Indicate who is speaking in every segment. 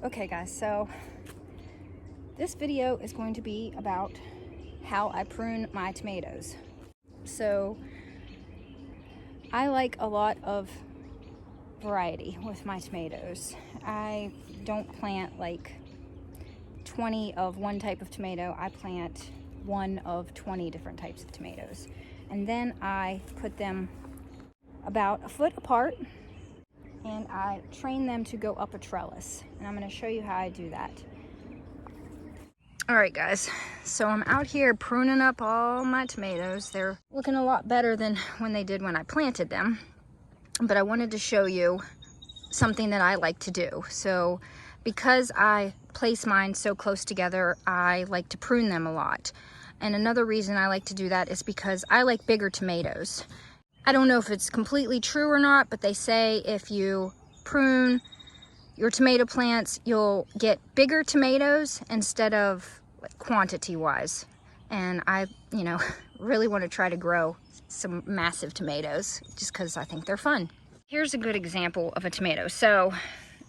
Speaker 1: Okay guys, so this video is going to be about how I prune my tomatoes. So I like a lot of variety with my tomatoes. I don't plant like 20 of one type of tomato. I plant one of 20 different types of tomatoes. And then I put them about a foot apart and I train them to go up a trellis. And I'm going to show you how I do that. All right guys, so I'm out here pruning up all my tomatoes. They're looking a lot better than when they did when I planted them. But I wanted to show you something that I like to do. So because I place mine so close together, I like to prune them a lot. And another reason I like to do that is because I like bigger tomatoes. I don't know if it's completely true or not, but they say if you prune your tomato plants, you'll get bigger tomatoes instead of quantity wise. And I, really want to try to grow some massive tomatoes just because I think they're fun. Here's a good example of a tomato. So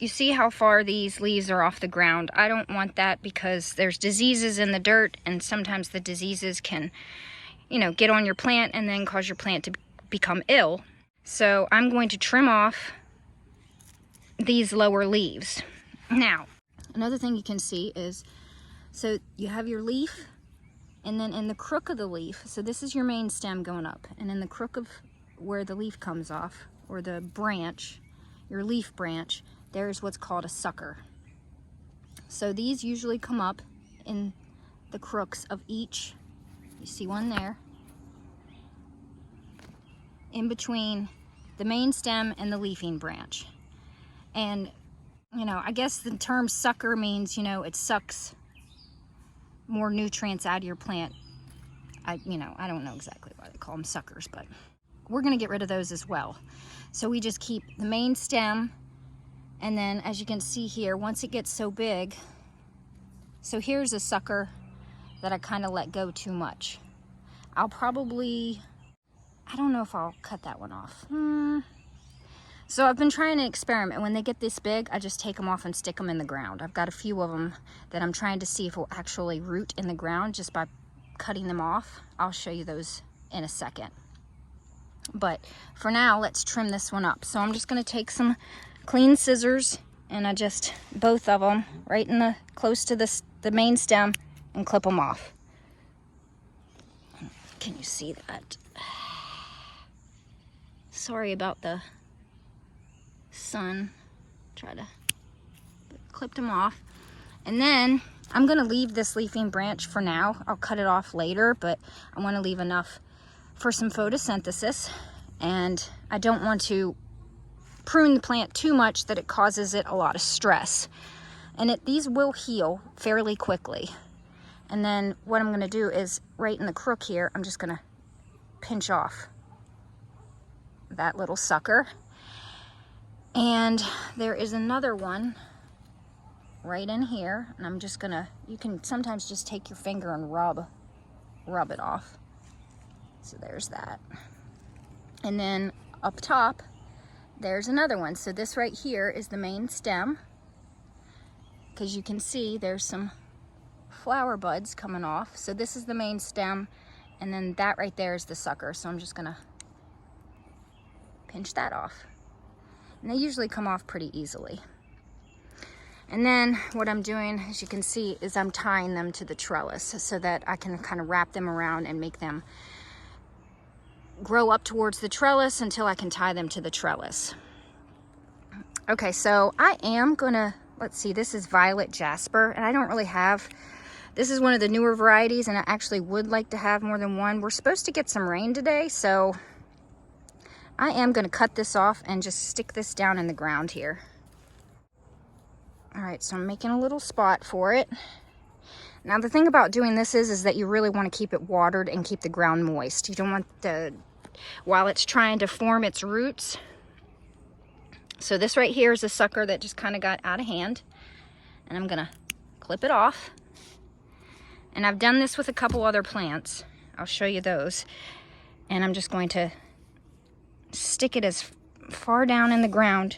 Speaker 1: you see how far these leaves are off the ground. I don't want that because there's diseases in the dirt, and sometimes the diseases can, get on your plant and then cause your plant to become ill. So I'm going to trim off these lower leaves. Now, another thing you can see is, so you have your leaf, and then in the crook of the leaf, so this is your main stem going up, and in the crook of where the leaf comes off, or the branch, your leaf branch, there's what's called a sucker. So these usually come up in the crooks of each, you see one there, in between the main stem and the leafing branch. And, I guess the term sucker means, it sucks more nutrients out of your plant. I don't know exactly why they call them suckers, but we're going to get rid of those as well. So we just keep the main stem, and then as you can see here, once it gets so big, so here's a sucker that I kind of let go too much. I'll probably, I don't know if I'll cut that one off. So I've been trying to experiment. When they get this big, I just take them off and stick them in the ground. I've got a few of them that I'm trying to see if will actually root in the ground just by cutting them off. I'll show you those in a second. But for now, let's trim this one up. So I'm just going to take some clean scissors, and I just, both of them, right in the, close to the main stem, and clip them off. Can you see that? Sorry about the sun. Try to clip them off. And then I'm going to leave this leafing branch for now. I'll cut it off later, but I want to leave enough for some photosynthesis, and I don't want to prune the plant too much that it causes it a lot of stress. And these will heal fairly quickly. And then what I'm going to do is right in the crook here, I'm just going to pinch off that little sucker. And there is another one right in here, and I'm just gonna, you can sometimes just take your finger and rub it off. So there's that. And then up top, there's another one. So this right here is the main stem, because you can see there's some flower buds coming off. So this is the main stem, and then that right there is the sucker. So I'm just gonna pinch that off. And they usually come off pretty easily. And then what I'm doing, as you can see, is I'm tying them to the trellis so that I can kind of wrap them around and make them grow up towards the trellis until I can tie them to the trellis. Okay, so I am gonna, let's see, this is Violet Jasper, and I don't really have, this is one of the newer varieties, and I actually would like to have more than one. We're supposed to get some rain today, so I am gonna cut this off and just stick this down in the ground here. All right, so I'm making a little spot for it. Now the thing about doing this is that you really want to keep it watered and keep the ground moist. You don't want while it's trying to form its roots. So this right here is a sucker that just kind of got out of hand, and I'm gonna clip it off. And I've done this with a couple other plants. I'll show you those. And I'm just going to stick it as far down in the ground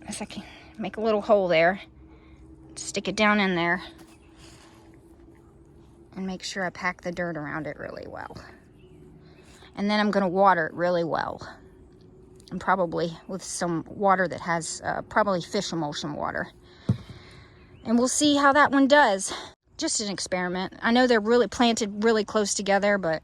Speaker 1: as I can. Make a little hole there, stick it down in there and make sure I pack the dirt around it really well. And then I'm gonna water it really well. And probably with some water that has probably fish emulsion water. And we'll see how that one does. Just an experiment. I know they're really planted really close together, but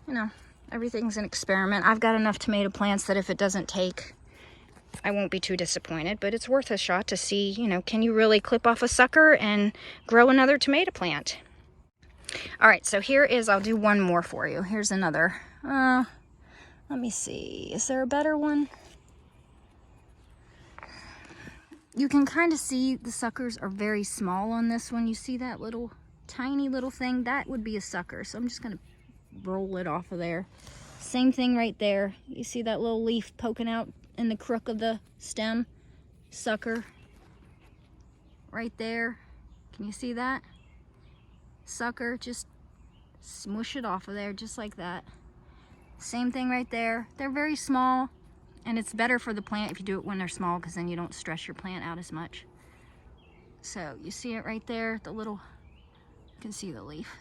Speaker 1: you know, everything's an experiment. I've got enough tomato plants that if it doesn't take, I won't be too disappointed, but it's worth a shot to see, you know, can you really clip off a sucker and grow another tomato plant? All right, so here is, I'll do one more for you. Here's another. Let me see, is there a better one? You can kind of see the suckers are very small on this one. You see that little tiny little thing? That would be a sucker. So I'm just gonna roll it off of there. Same thing right there. You see that little leaf poking out in the crook of the stem? Sucker. Right there. Can you see that? Sucker. Just smush it off of there just like that. Same thing right there. They're very small. And it's better for the plant if you do it when they're small, because then you don't stress your plant out as much. So you see it right there, the little, you can see the leaf.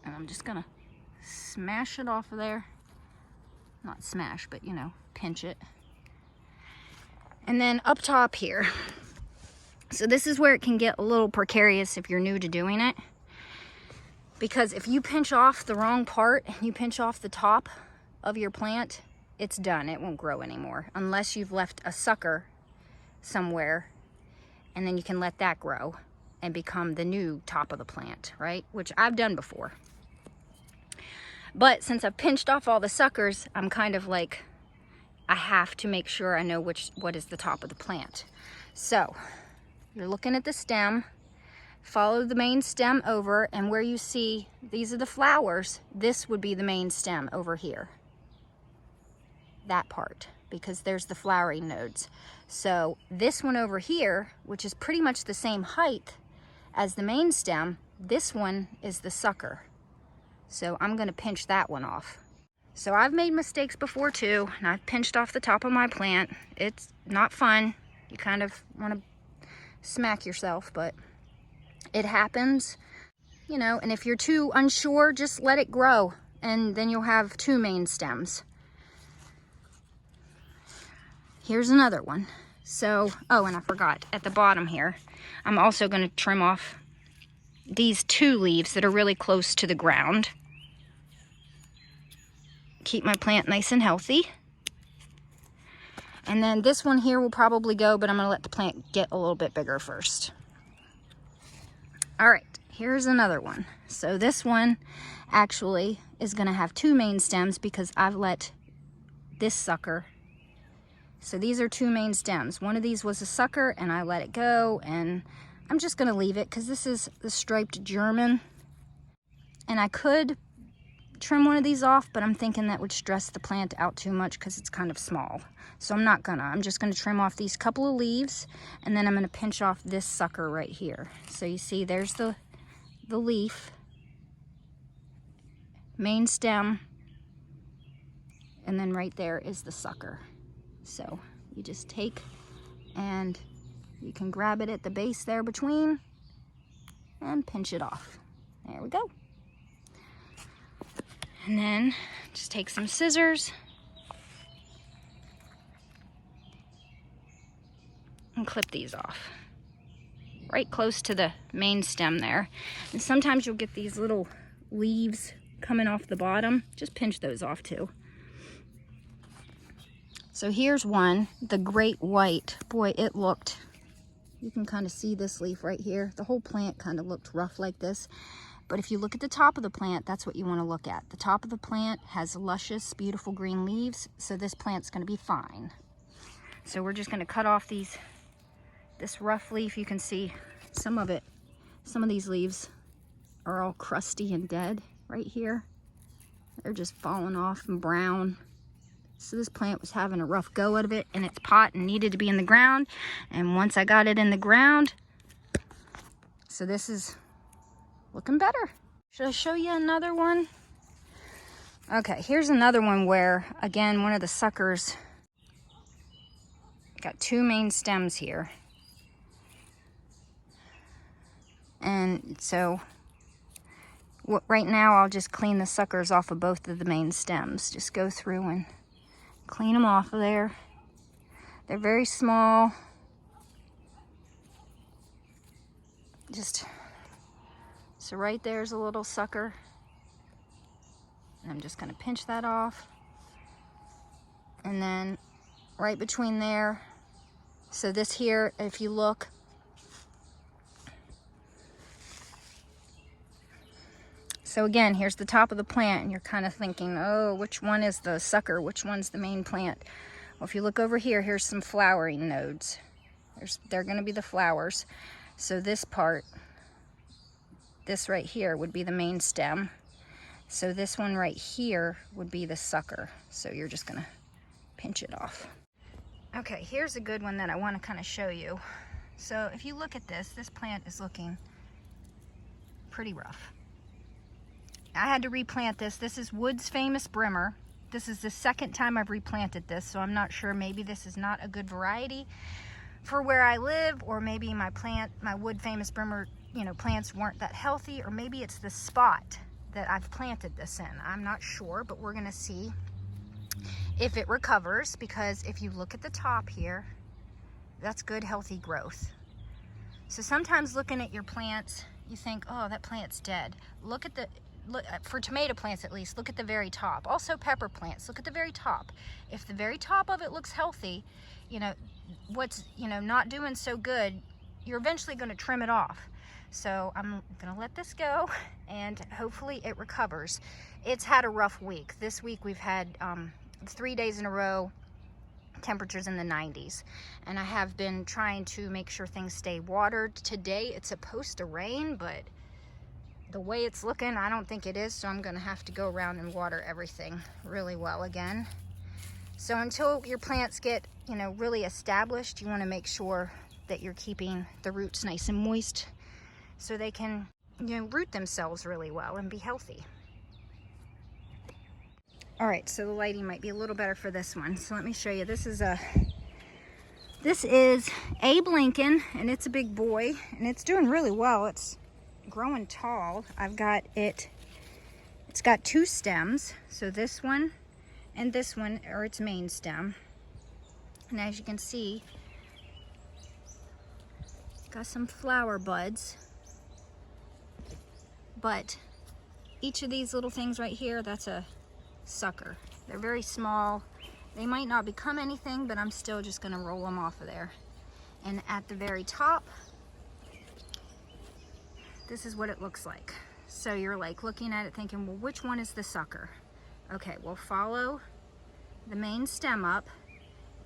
Speaker 1: And I'm just gonna smash it off of there. Not smash, but you know, pinch it. And then up top here. So this is where it can get a little precarious if you're new to doing it. Because if you pinch off the wrong part and you pinch off the top of your plant, it's done. It won't grow anymore unless you've left a sucker somewhere, and then you can let that grow and become the new top of the plant, right? Which I've done before. But since I've pinched off all the suckers, I'm kind of like, I have to make sure I know what is the top of the plant. So you're looking at the stem, follow the main stem over, and where you see these are the flowers, this would be the main stem over here. That part, because there's the flowering nodes. So this one over here, which is pretty much the same height as the main stem, this one is the sucker. So I'm gonna pinch that one off. So I've made mistakes before too, and I've pinched off the top of my plant. It's not fun. You kind of wanna smack yourself, but it happens, you know, and if you're too unsure, just let it grow, and then you'll have two main stems. Here's another one. So, oh, and I forgot, at the bottom here, I'm also going to trim off these two leaves that are really close to the ground. Keep my plant nice and healthy. And then this one here will probably go, but I'm going to let the plant get a little bit bigger first. All right, here's another one. So this one actually is going to have two main stems because I've let this sucker. So these are two main stems. One of these was a sucker and I let it go, and I'm just gonna leave it because this is the striped German. And I could trim one of these off, but I'm thinking that would stress the plant out too much because it's kind of small. So I'm not gonna. I'm just gonna trim off these couple of leaves, and then I'm gonna pinch off this sucker right here. So you see there's the leaf, main stem, and then right there is the sucker. So you just take and you can grab it at the base there between and pinch it off. There we go. And then just take some scissors and clip these off right close to the main stem there. And sometimes you'll get these little leaves coming off the bottom. Just pinch those off too. So here's one, the great white. Boy, it looked, you can kind of see this leaf right here. The whole plant kind of looked rough like this. But if you look at the top of the plant, that's what you want to look at. The top of the plant has luscious, beautiful green leaves, so this plant's going to be fine. So we're just going to cut off this rough leaf. You can see some of it, some of these leaves are all crusty and dead right here. They're just falling off and brown. So this plant was having a rough go out of it in its pot and needed to be in the ground. And once I got it in the ground, so this is looking better. Should I show you another one? Okay, here's another one where, again, one of the suckers got 2 main stems here. And so right now I'll just clean the suckers off of both of the main stems. Just go through and clean them off of there. They're very small. So right there's a little sucker. And I'm just gonna pinch that off. And then right between there, so this here, if you look, so again, here's the top of the plant, and you're kind of thinking, oh, which one is the sucker? Which one's the main plant? Well, if you look over here, here's some flowering nodes. They're gonna be the flowers. So this part, this right here would be the main stem. So this one right here would be the sucker. So you're just gonna pinch it off. Okay, here's a good one that I want to kind of show you. So if you look at this plant is looking pretty rough. I had to replant this. This is Wood's Famous Brimmer. This is the second time I've replanted this, so I'm not sure. Maybe this is not a good variety for where I live, or maybe my Wood Famous Brimmer, plants weren't that healthy, or maybe it's the spot that I've planted this in. I'm not sure, but we're gonna see if it recovers, because if you look at the top here, that's good healthy growth. So sometimes looking at your plants, you think, oh, that plant's dead. Look for tomato plants at least, look at the very top. Also pepper plants, look at the very top. If the very top of it looks healthy, what's not doing so good, you're eventually going to trim it off. So I'm gonna let this go, and hopefully it recovers. It's had a rough week. This week we've had 3 days in a row temperatures in the 90s, and I have been trying to make sure things stay watered. Today it's supposed to rain, but the way it's looking, I don't think it is, so I'm gonna have to go around and water everything really well again. So until your plants get really established, you want to make sure that you're keeping the roots nice and moist so they can root themselves really well and be healthy. All right, so the lighting might be a little better for this one. So let me show you. This is Abe Lincoln, and it's a big boy, and it's doing really well. It's growing tall. I've got it. It's got 2 stems. So this one and this one are its main stem. And as you can see, it's got some flower buds. But each of these little things right here, that's a sucker. They're very small. They might not become anything, but I'm still just gonna roll them off of there. And at the very top, this is what it looks like. So you're like looking at it thinking, well, which one is the sucker? Okay, well, follow the main stem up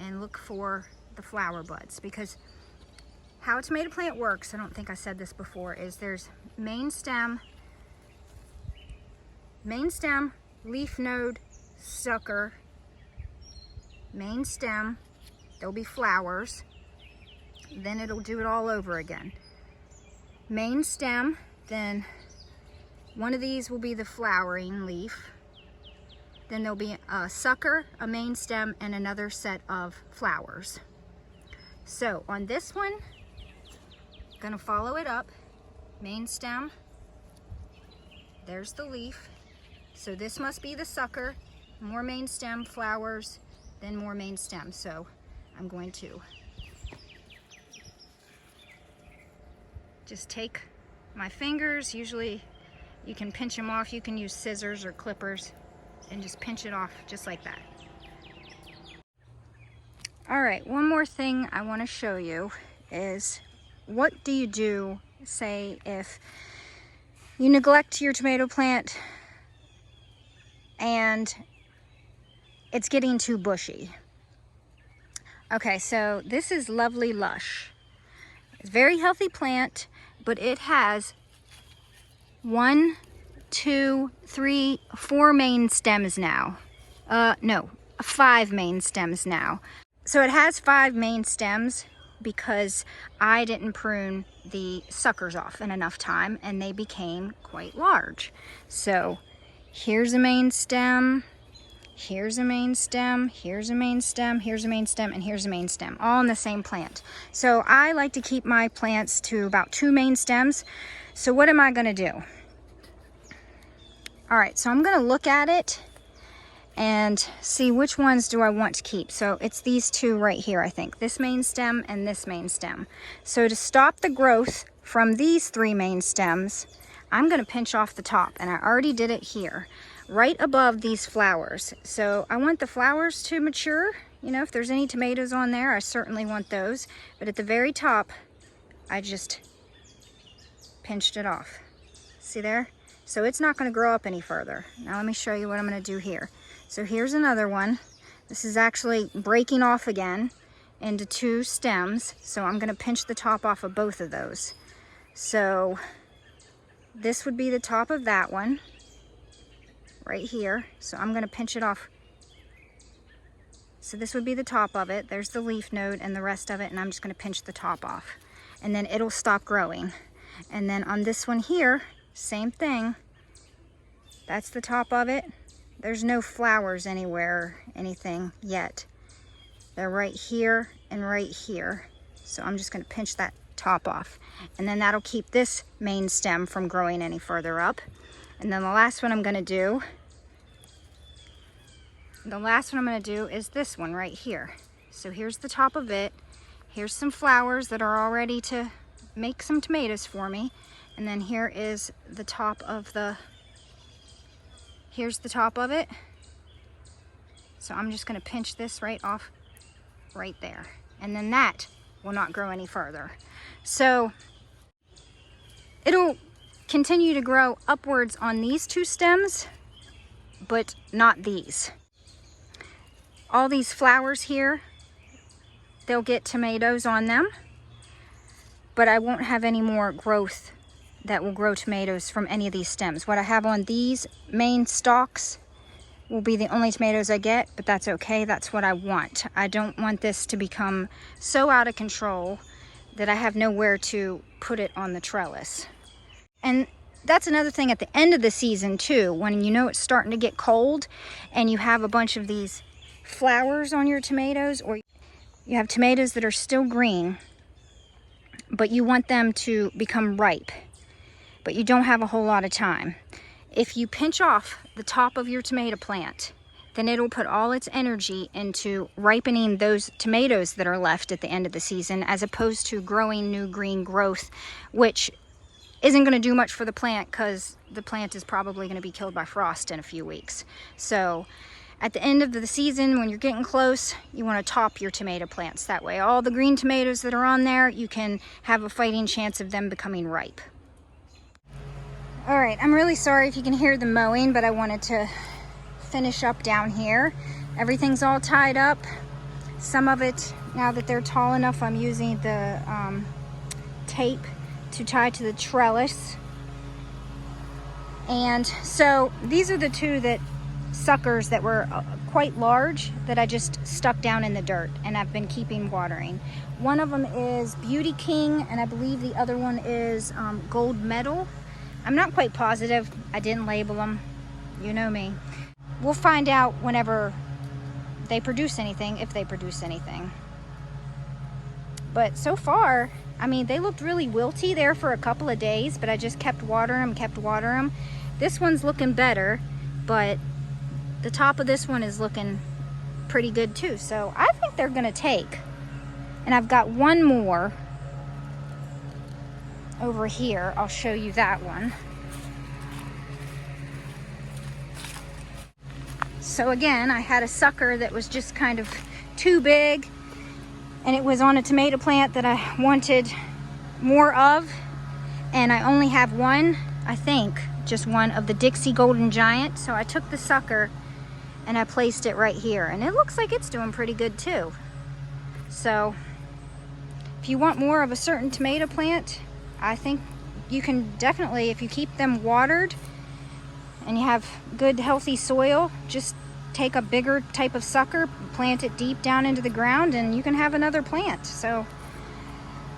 Speaker 1: and look for the flower buds, because how a tomato plant works, I don't think I said this before, is there's main stem, leaf node, sucker, main stem, there'll be flowers, then it'll do it all over again. Main stem, then one of these will be the flowering leaf, then there'll be a sucker, a main stem, and another set of flowers. So on this one, gonna follow it up, main stem, there's the leaf, so this must be the sucker, more main stem, flowers, then more main stem. So I'm going to just take my fingers, usually you can pinch them off, you can use scissors or clippers, and just pinch it off just like that. All right, one more thing I want to show you is, what do you do, say, if you neglect your tomato plant and it's getting too bushy? Okay, so this is Lovely Lush. It's a very healthy plant, but it has 1, 2, 3, 4 main stems now. No, 5 main stems now. So it has 5 main stems because I didn't prune the suckers off in enough time, and they became quite large. So here's a main stem, Here's a main stem, here's a main stem, here's a main stem, and here's a main stem, all in the same plant. So I like to keep my plants to about 2 main stems. So what am I gonna do? All right, so I'm gonna look at it and see which ones do I want to keep. So it's these 2 right here, I think. This main stem and this main stem. So to stop the growth from these 3 main stems, I'm gonna pinch off the top, and I already did it here, right above these flowers. So I want the flowers to mature. You know, if there's any tomatoes on there, I certainly want those. But at the very top, I just pinched it off. See there? So it's not gonna grow up any further. Now let me show you what I'm gonna do here. So here's another one. This is actually breaking off again into 2 stems. So I'm gonna pinch the top off of both of those. So this would be the top of that one, right here. So I'm gonna pinch it off. So this would be the top of it. There's the leaf node and the rest of it, and I'm just gonna pinch the top off. And then it'll stop growing. And then on this one here, same thing. That's the top of it. There's no flowers anywhere, anything yet. They're right here and right here. So I'm just gonna pinch that top off. And then that'll keep this main stem from growing any further up. And then the last one I'm gonna do, is this one right here. So here's the top of it. Here's some flowers that are all ready to make some tomatoes for me. And then here is the top of here's the top of it. So I'm just gonna pinch this right off right there. And then that will not grow any further. So it'll continue to grow upwards on these 2 stems, but not these. All these flowers here, they'll get tomatoes on them, but I won't have any more growth that will grow tomatoes from any of these stems. What I have on these main stalks will be the only tomatoes I get, but that's okay. That's what I want. I don't want this to become so out of control that I have nowhere to put it on the trellis. And that's another thing at the end of the season too, when you know it's starting to get cold and you have a bunch of these flowers on your tomatoes, or you have tomatoes that are still green, but you want them to become ripe, but you don't have a whole lot of time. If you pinch off the top of your tomato plant, then it'll put all its energy into ripening those tomatoes that are left at the end of the season, as opposed to growing new green growth, which isn't going to do much for the plant because the plant is probably going to be killed by frost in a few weeks. So at the end of the season, when you're getting close, you want to top your tomato plants. That way all the green tomatoes that are on there, you can have a fighting chance of them becoming ripe. All right, I'm really sorry if you can hear the mowing, but I wanted to finish up down here. Everything's all tied up. Some of it, now that they're tall enough, I'm using the tape to tie to the trellis. And so these are the 2 suckers that were quite large that I just stuck down in the dirt, and I've been keeping watering. One of them is Beauty King, and I believe the other one is Gold Medal. I'm not quite positive. I didn't label them. You know me. We'll find out whenever they produce anything, if they produce anything. But so far, I mean, they looked really wilty there for a couple of days, but I just kept watering them. This one's looking better, but the top of this one is looking pretty good too. So I think they're gonna take. And I've got one more over here. I'll show you that one. So again, I had a sucker that was just kind of too big, and it was on a tomato plant that I wanted more of, and I only have one, I think, just one of the Dixie Golden Giant. So I took the sucker and I placed it right here, and it looks like it's doing pretty good too. So if you want more of a certain tomato plant, I think you can definitely, if you keep them watered and you have good healthy soil, just take a bigger type of sucker, plant it deep down into the ground, and you can have another plant. So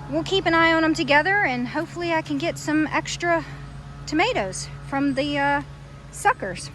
Speaker 1: we'll keep an eye on them together, and hopefully I can get some extra tomatoes from the suckers.